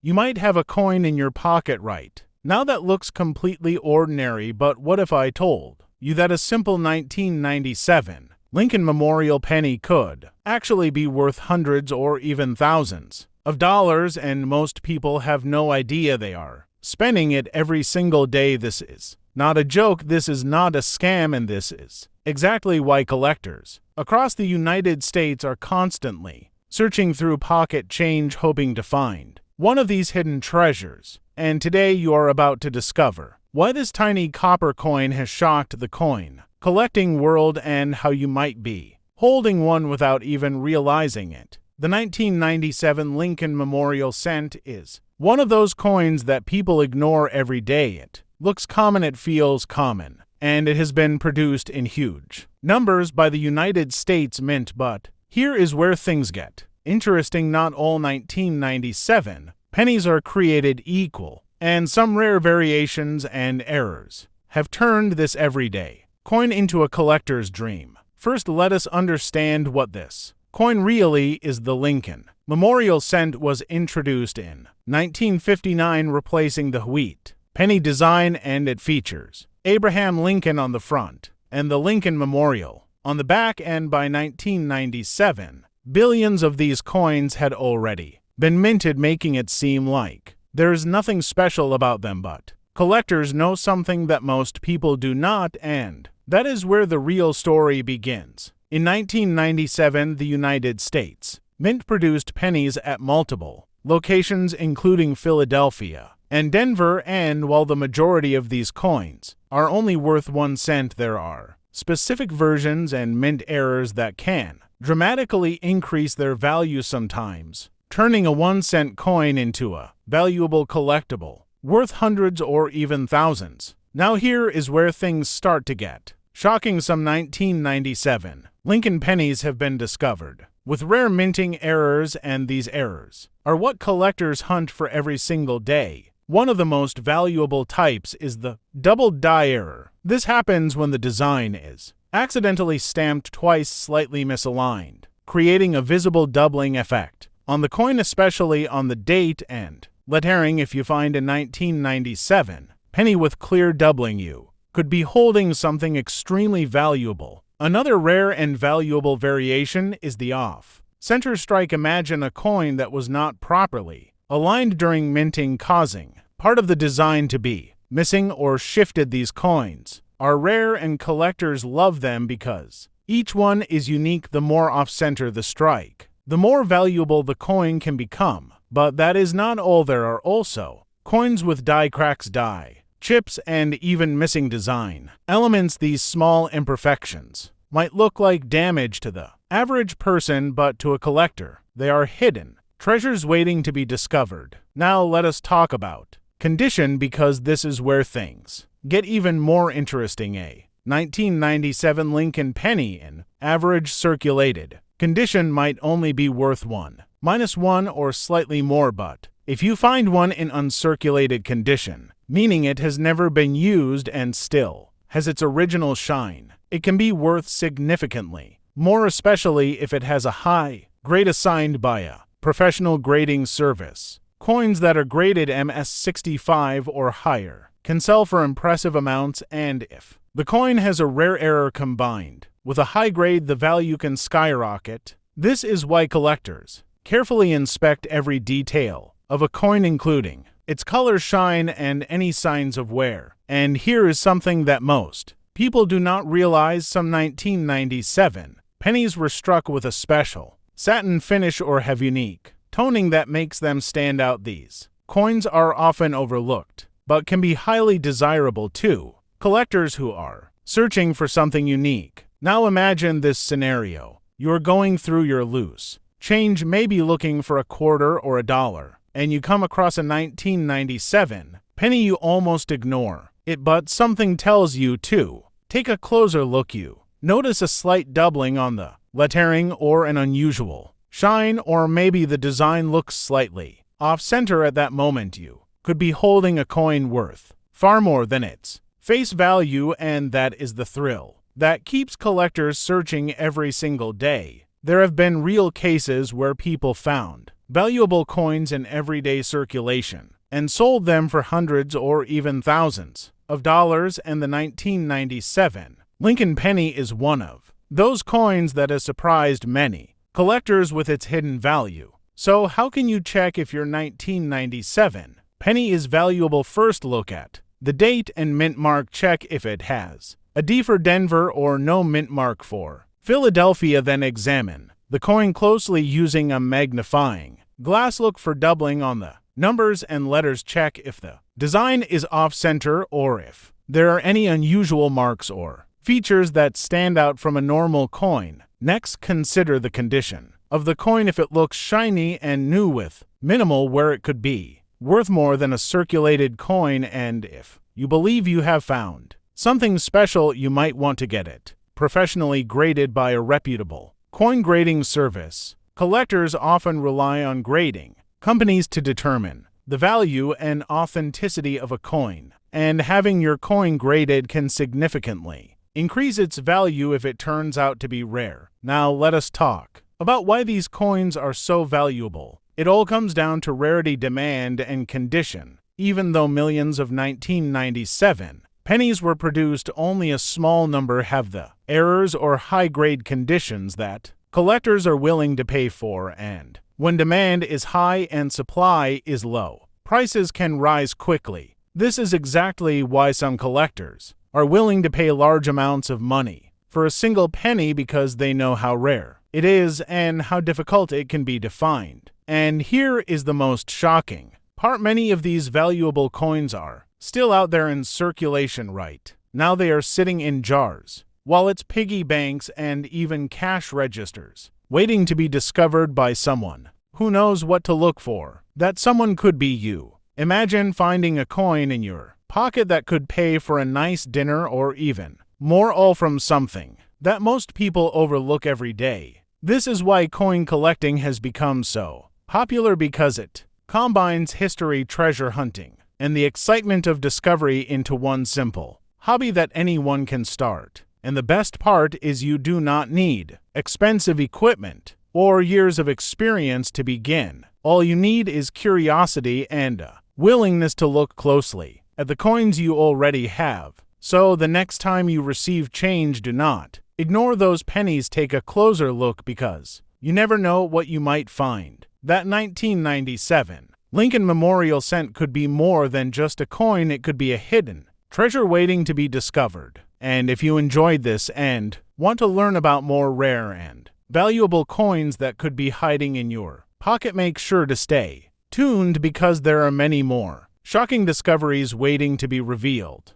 You might have a coin in your pocket right now that looks completely ordinary, but what if I told you that a simple 1997 Lincoln Memorial penny could actually be worth hundreds or even thousands of dollars, and most people have no idea they are spending it every single day? This is not a joke, this is not a scam, and this is exactly why collectors across the United States are constantly searching through pocket change hoping to find one of these hidden treasures. And today you are about to discover why this tiny copper coin has shocked the coin collecting world and how you might be holding one without even realizing it. The 1997 Lincoln Memorial cent is one of those coins that people ignore every day. It looks common, it feels common, and it has been produced in huge numbers by the United States Mint. But here is where things get interesting. Not all 1997 pennies are created equal, and some rare variations and errors have turned this everyday coin into a collector's dream. First, let us understand what this coin really is. The Lincoln Memorial cent was introduced in 1959, replacing the wheat penny design, and it features Abraham Lincoln on the front and the Lincoln Memorial on the back, and by 1997, billions of these coins had already been minted, making it seem like there is nothing special about them. But collectors know something that most people do not, and that is where the real story begins. In 1997, the United States Mint produced pennies at multiple locations, including Philadelphia and Denver, and while the majority of these coins are only worth 1 cent, there are specific versions and mint errors that can dramatically increase their value, sometimes turning a 1 cent coin into a valuable collectible worth hundreds or even thousands. Now here is where things start to get shocking. Some 1997 Lincoln pennies have been discovered with rare minting errors, and these errors are what collectors hunt for every single day. One of the most valuable types is the double die error. This happens when the design is accidentally stamped twice, slightly misaligned, creating a visible doubling effect on the coin, especially on the date and lettering. If you find a 1997 penny with clear doubling, you could be holding something extremely valuable. Another rare and valuable variation is the off-center strike. Imagine a coin that was not properly aligned during minting, causing part of the design to be missing or shifted. These coins are rare, and collectors love them because each one is unique. The more off-center the strike, the more valuable the coin can become. But that is not all. There are also coins with die cracks, die chips, and even missing design elements. These small imperfections might look like damage to the average person, but to a collector, they are hidden treasures waiting to be discovered. Now let us talk about condition, because this is where things get even more interesting. A 1997 Lincoln penny in average circulated condition might only be worth -1 or slightly more, but if you find one in uncirculated condition, meaning it has never been used and still has its original shine, it can be worth significantly more, especially if it has a high grade assigned by a professional grading service. Coins that are graded MS-65 or higher can sell for impressive amounts, and if the coin has a rare error combined with a high grade, the value can skyrocket. This is why collectors carefully inspect every detail of a coin, including its color, shine, and any signs of wear. And here is something that most people do not realize. Some 1997 pennies were struck with a special satin finish or have unique toning that makes them stand out. These coins are often overlooked, but can be highly desirable to collectors who are searching for something unique. Now imagine this scenario. You're going through your loose change, maybe looking for a quarter or a dollar, and you come across a 1997 penny. You almost ignore it, but something tells you to take a closer look. You notice a slight doubling on the lettering or an unusual shine, or maybe the design looks slightly off-center. At that moment, you could be holding a coin worth far more than its face value, and that is the thrill that keeps collectors searching every single day. There have been real cases where people found valuable coins in everyday circulation and sold them for hundreds or even thousands of dollars, and the 1997 Lincoln penny is one of those coins that has surprised many collectors with its hidden value. So how can you check if your 1997 penny is valuable? First, look at the date and mint mark. Check if it has a D for Denver or no mint mark for Philadelphia. Then examine the coin closely using a magnifying glass. Look for doubling on the numbers and letters. Check if the design is off-center or if there are any unusual marks or features that stand out from a normal coin. Next, consider the condition of the coin. If it looks shiny and new with minimal wear, it could be worth more than a circulated coin, and if you believe you have found something special, you might want to get it professionally graded by a reputable coin grading service. Collectors often rely on grading companies to determine the value and authenticity of a coin, and having your coin graded can significantly increase its value if it turns out to be rare. Now let us talk about why these coins are so valuable. It all comes down to rarity, demand, and condition. Even though millions of 1997 pennies were produced, only a small number have the errors or high-grade conditions that collectors are willing to pay for, and when demand is high and supply is low, prices can rise quickly. This is exactly why some collectors are willing to pay large amounts of money for a single penny, because they know how rare it is and how difficult it can be defined. And here is the most shocking part: many of these valuable coins are still out there in circulation right now. They are sitting in jars, wallets, piggy banks, and even cash registers, waiting to be discovered by someone who knows what to look for. That someone could be you. Imagine finding a coin in your pocket that could pay for a nice dinner or even more, all from something that most people overlook every day. This is why coin collecting has become so popular, because it combines history, treasure hunting, and the excitement of discovery into one simple hobby that anyone can start. And the best part is, you do not need expensive equipment or years of experience to begin. All you need is curiosity and a willingness to look closely at the coins you already have. So the next time you receive change, do not ignore those pennies. Take a closer look, because you never know what you might find. That 1997 Lincoln Memorial cent could be more than just a coin. It could be a hidden treasure waiting to be discovered. And if you enjoyed this and want to learn about more rare and valuable coins that could be hiding in your pocket, make sure to stay tuned, because there are many more shocking discoveries waiting to be revealed.